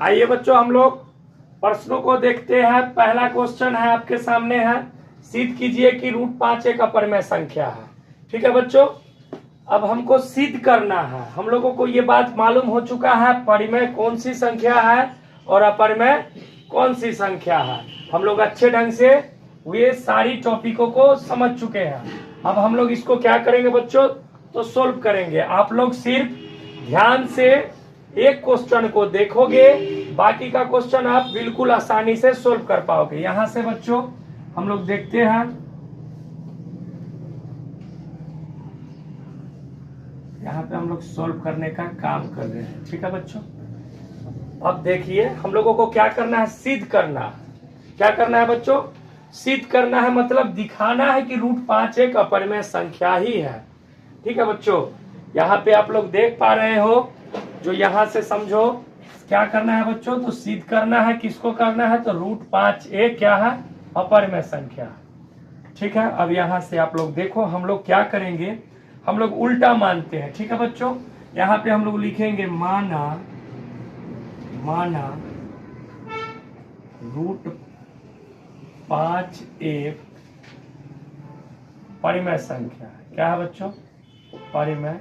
आइए बच्चों हम लोग प्रश्नों को देखते हैं। पहला क्वेश्चन है आपके सामने है, सिद्ध कीजिए कि √5 एक अपरिमेय संख्या है। ठीक है बच्चों, अब हमको सिद्ध करना है। हम लोगों को ये बात मालूम हो चुका है परिमेय कौन सी संख्या है और अपरिमेय कौन सी संख्या है। हम लोग अच्छे ढंग से ये सारी टॉपिकों को समझ चुके हैं। अब हम लोग इसको क्या करेंगे बच्चों, तो सोल्व करेंगे। आप लोग सिर्फ ध्यान से एक क्वेश्चन को देखोगे, बाकी का क्वेश्चन आप बिल्कुल आसानी से सोल्व कर पाओगे। यहां से बच्चों हम लोग देखते हैं, यहाँ पे हम लोग सोल्व करने का काम कर रहे हैं। ठीक है बच्चों, अब देखिए हम लोगों को क्या करना है, सिद्ध करना। क्या करना है बच्चों, सिद्ध करना है, मतलब दिखाना है कि √5 एक अपरिमेय संख्या ही है। ठीक है बच्चों, यहाँ पे आप लोग देख पा रहे हो, जो यहाँ से समझो क्या करना है बच्चों, तो सिद्ध करना है। किसको करना है, तो √5 एक क्या है, अपरिमेय संख्या। ठीक है, अब यहाँ से आप लोग देखो हम लोग क्या करेंगे, हम लोग उल्टा मानते हैं। ठीक है बच्चों, यहाँ पे हम लोग लिखेंगे माना √5 एक परिमेय संख्या है। क्या है बच्चों, परिमेय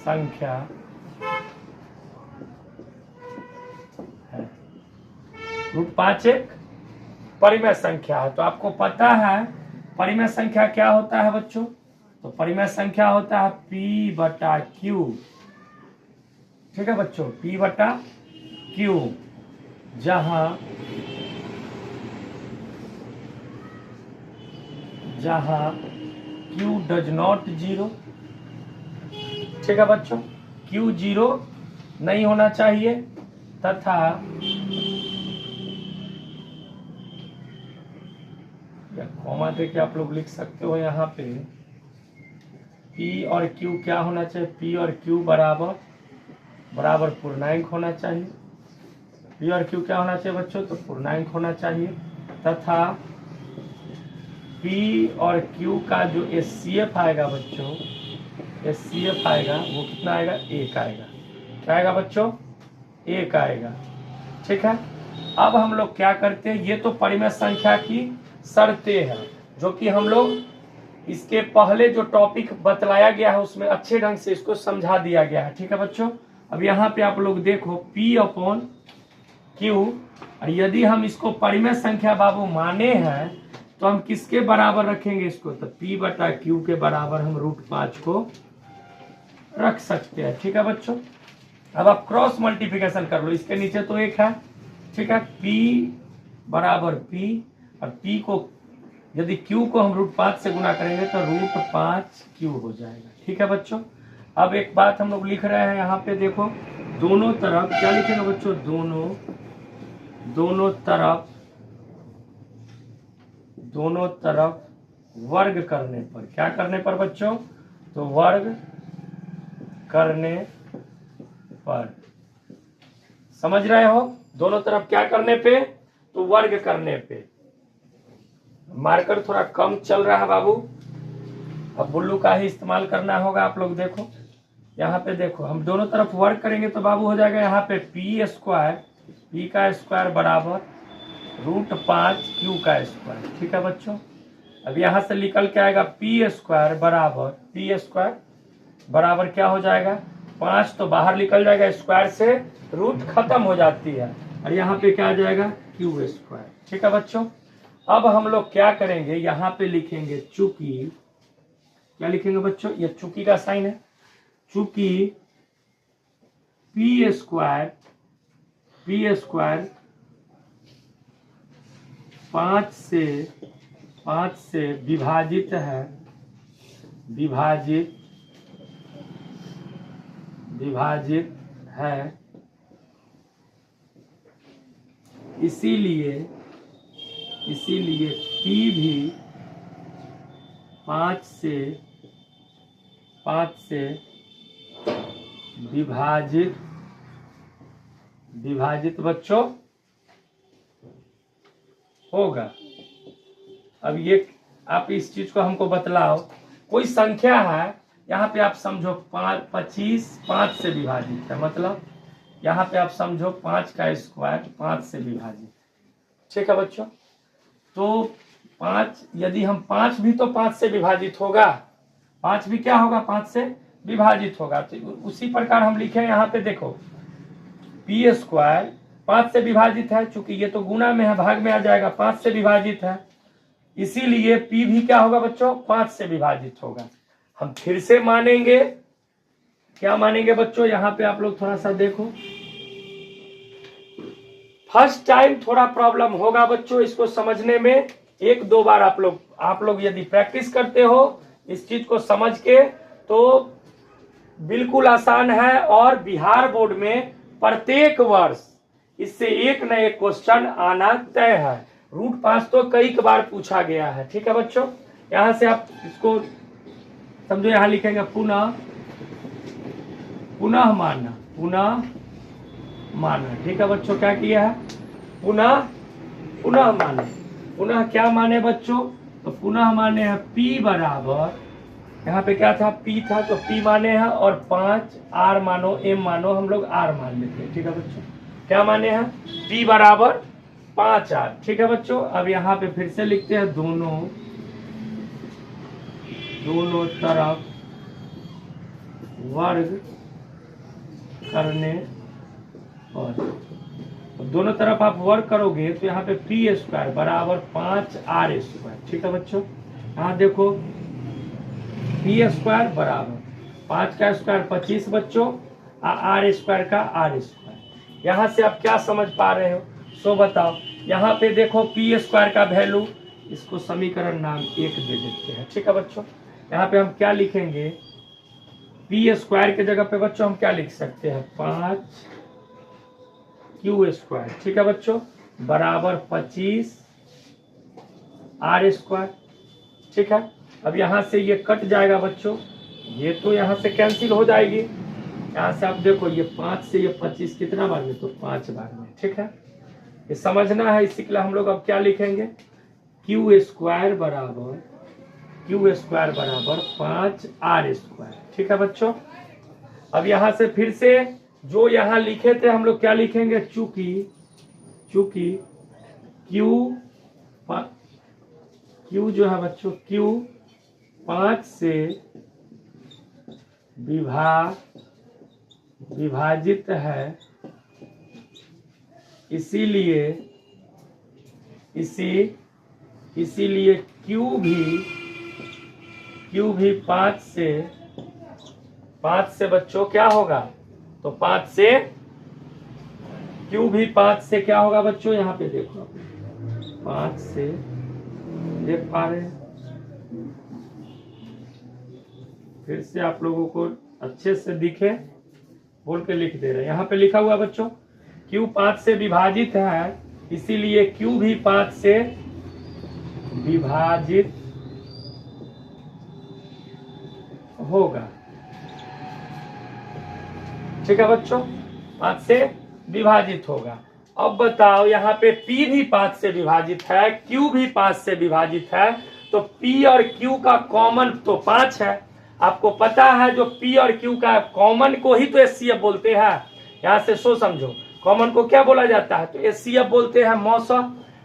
संख्या है। √5 एक परिमेय संख्या है। तो आपको पता है परिमेय संख्या क्या होता है बच्चों, तो परिमेय संख्या होता है P/Q। ठीक है बच्चों, P/Q, जहां Q डज नॉट 0। ठीक है बच्चों, Q 0 नहीं होना चाहिए, तथा या कॉमा दे के आप लोग लिख सकते हो यहाँ पे P और Q क्या होना चाहिए, P और Q बराबर पूर्णांक होना चाहिए। P और Q क्या होना चाहिए बच्चों, तो पूर्णांक होना चाहिए, तथा P और Q का जो HCF आएगा बच्चों, HCF आएगा वो कितना आएगा, 1 आएगा। क्या आएगा बच्चों, 1 आएगा। ठीक है, अब हम लोग क्या करते हैं, ये तो परिमेय संख्या की शर्तें हैं जो कि हम लोग इसके पहले जो टॉपिक बतलाया गया है उसमें अच्छे ढंग से इसको समझा दिया गया है। ठीक है बच्चों, अब यहाँ पे आप लोग देखो P/Q, और यदि हम इसको परिमेय संख्या बाबू माने हैं तो हम किसके बराबर रखेंगे इसको, तो P/Q के बराबर हम √5 को रख सकते हैं। ठीक है बच्चों, अब आप क्रॉस मल्टीप्लिकेशन कर लो, इसके नीचे तो 1 है। ठीक है, P बराबर P, और P को यदि Q को हम √5 से गुना करेंगे तो √5Q हो जाएगा। ठीक है बच्चों, अब एक बात हम लोग लिख रहे हैं यहाँ पे, देखो दोनों तरफ क्या लिखेंगे बच्चों, दोनों तरफ वर्ग करने पर, क्या करने पर बच्चों, तो वर्ग करने पर, समझ रहे हो, दोनों तरफ क्या करने पे, तो वर्ग करने पे। मार्कर थोड़ा कम चल रहा है बाबू, अब बुल्लू का ही इस्तेमाल करना होगा। आप लोग देखो यहाँ पे, देखो हम दोनों तरफ वर्ग करेंगे तो बाबू हो जाएगा यहाँ पे P का स्क्वायर बराबर √5Q का स्क्वायर। ठीक है बच्चों, अब यहाँ से निकल के आएगा P स्क्वायर बराबर क्या हो जाएगा, 5 तो बाहर निकल जाएगा, स्क्वायर से रूट खत्म हो जाती है, और यहाँ पे क्या आ जाएगा, Q स्क्वायर। ठीक है बच्चों, अब हम लोग क्या करेंगे, यहाँ पे लिखेंगे चूंकि, क्या लिखेंगे बच्चों, ये चूंकि का साइन है, चूंकि P स्क्वायर 5 से विभाजित है, इसीलिए P भी 5 से विभाजित बच्चों होगा। अब ये आप इस चीज को हमको बतलाओ, कोई संख्या है यहाँ पे आप समझो 25 5 से विभाजित है, मतलब यहाँ पे आप समझो 5 का स्क्वायर 5 से विभाजित, ठीक है बच्चों। तो 5, यदि हम 5 भी तो 5 से विभाजित होगा, 5 भी क्या होगा, 5 से विभाजित होगा। तो उसी प्रकार हम लिखे यहाँ पे देखो पी स्क्वायर 5 से विभाजित है, चूंकि ये तो गुना में है, भाग में आ जाएगा, 5 से विभाजित है, इसीलिए पी भी क्या होगा बच्चों, 5 से विभाजित होगा। हम फिर से मानेंगे, क्या मानेंगे बच्चों, यहाँ पे आप लोग थोड़ा सा देखो, फर्स्ट टाइम थोड़ा प्रॉब्लम होगा बच्चों इसको समझने में। 1-2 बार आप लोग यदि प्रैक्टिस करते हो इस चीज को समझ के तो बिल्कुल आसान है। और बिहार बोर्ड में प्रत्येक वर्ष इससे एक न एक क्वेश्चन आना तय है। रूट 5 तो कई बार पूछा गया है, ठीक है बच्चों। यहां से आप इसको समझो, यहां लिखेंगे पुनः मानना, पुनः मानना, ठीक है बच्चों। क्या किया है, पुनः माने, पुनः क्या माने बच्चों, तो पुनः माने है P बराबर, यहाँ पे क्या था, P था, तो P माने हैं, और 5 R मानो, M मानो, हम लोग R मान लेते हैं, ठीक है बच्चों। क्या माने हैं, P बराबर 5R, ठीक है बच्चों। अब यहाँ पे फिर से लिखते हैं दोनों तरफ वर्ग करने पर, दोनों तरफ आप वर्ग करोगे तो यहाँ पे पी स्क्वायर बराबर 5R स्क्वायर, ठीक है बच्चों। यहाँ देखो पी स्क्वायर बराबर 5 का स्क्वायर 25 बच्चों, R स्क्वायर का R स्क्वायर। यहाँ से आप क्या समझ पा रहे हो, सो बताओ। यहाँ पे देखो पी स्क्वायर का वैल्यू, इसको समीकरण नाम 1 दे देते हैं, ठीक है बच्चों। यहाँ पे हम क्या लिखेंगे, पी स्क्वायर के जगह पे बच्चों हम क्या लिख सकते हैं, 5Q स्क्वायर, ठीक है बच्चों, बराबर 25 R स्क्वायर, ठीक है। अब यहाँ से ये कट जाएगा बच्चों, ये तो यहाँ से कैंसिल हो जाएगी। यहाँ से आप देखो ये 5 से ये 25 कितना बार में, तो 5 बार में, ठीक है। ये समझना है, इसी के लिए हम लोग अब क्या लिखेंगे, Q स्क्वायर बराबर 5R स्क्वायर, ठीक है बच्चों। अब यहाँ से फिर से जो यहाँ लिखे थे हम लोग क्या लिखेंगे, चूंकि Q जो है बच्चों, Q 5 से विभाजित है, इसीलिए Q भी 5 से बच्चों क्या होगा, तो 5 से Q भी 5 से क्या होगा बच्चों, यहाँ पे देखो 5 से, देख पा रहे हैं, फिर से आप लोगों को अच्छे से दिखे बोल के लिख दे रहे हैं। यहाँ पे लिखा हुआ बच्चों Q 5 से विभाजित है, इसीलिए Q भी 5 से विभाजित होगा, ठीक है बच्चों, 5 से विभाजित होगा। अब बताओ यहाँ पे P भी 5 से विभाजित है, Q भी 5 से विभाजित है, तो P और Q का कॉमन तो 5 है। आपको पता है जो P और Q का कॉमन को ही तो एचसीएफ बोलते हैं। यहाँ से सो समझो, कॉमन को क्या बोला जाता है, तो एचसीएफ बोलते हैं, मौसा।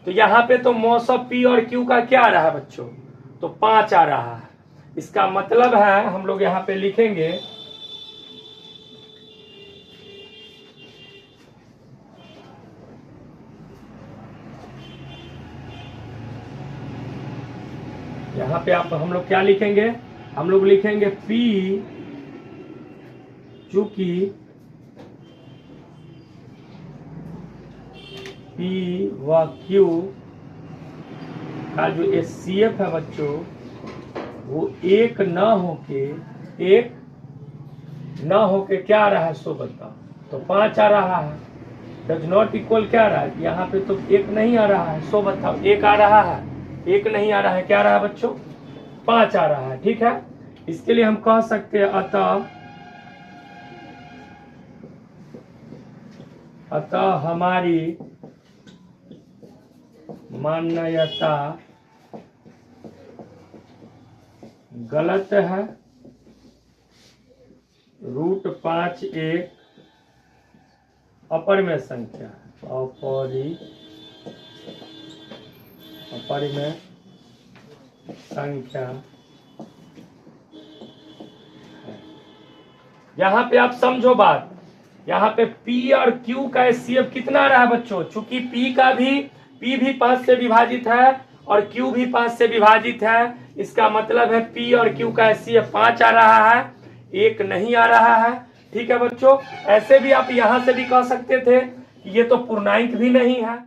तो यहाँ पे तो मौसा P और Q का क्या आ रहा है बच्चों, तो 5 आ रहा है। इसका मतलब है हम लोग यहाँ पे लिखेंगे यहाँ पे आप हम लोग क्या लिखेंगे, हम लोग लिखेंगे P, चूंकि P व Q का जो एचसीएफ है बच्चों, वो एक न होके क्या आ रहा है, सो बताओ, तो 5 आ रहा है। डज नॉट इक्वल क्या आ रहा है, यहाँ पे तो 1 नहीं आ रहा है, सो बताओ 1 आ रहा है, 1 नहीं आ रहा है, क्या आ रहा है बच्चों, 5 आ रहा है, ठीक है। इसके लिए हम कह सकते हैं अतः हमारी मान्यता गलत है। रूट 5 एक अपरिमेय संख्या, अपरिमेय संख्या है। यहाँ पे आप समझो बात, यहाँ पे P और Q का HCF कितना रहा बच्चों? चूंकि P भी 5 से विभाजित है और Q भी 5 से विभाजित है, इसका मतलब है P और Q का HCF 5 आ रहा है, 1 नहीं आ रहा है। ठीक है बच्चों, ऐसे भी आप यहाँ से भी कह सकते थे कि ये तो पूर्णांक भी नहीं है।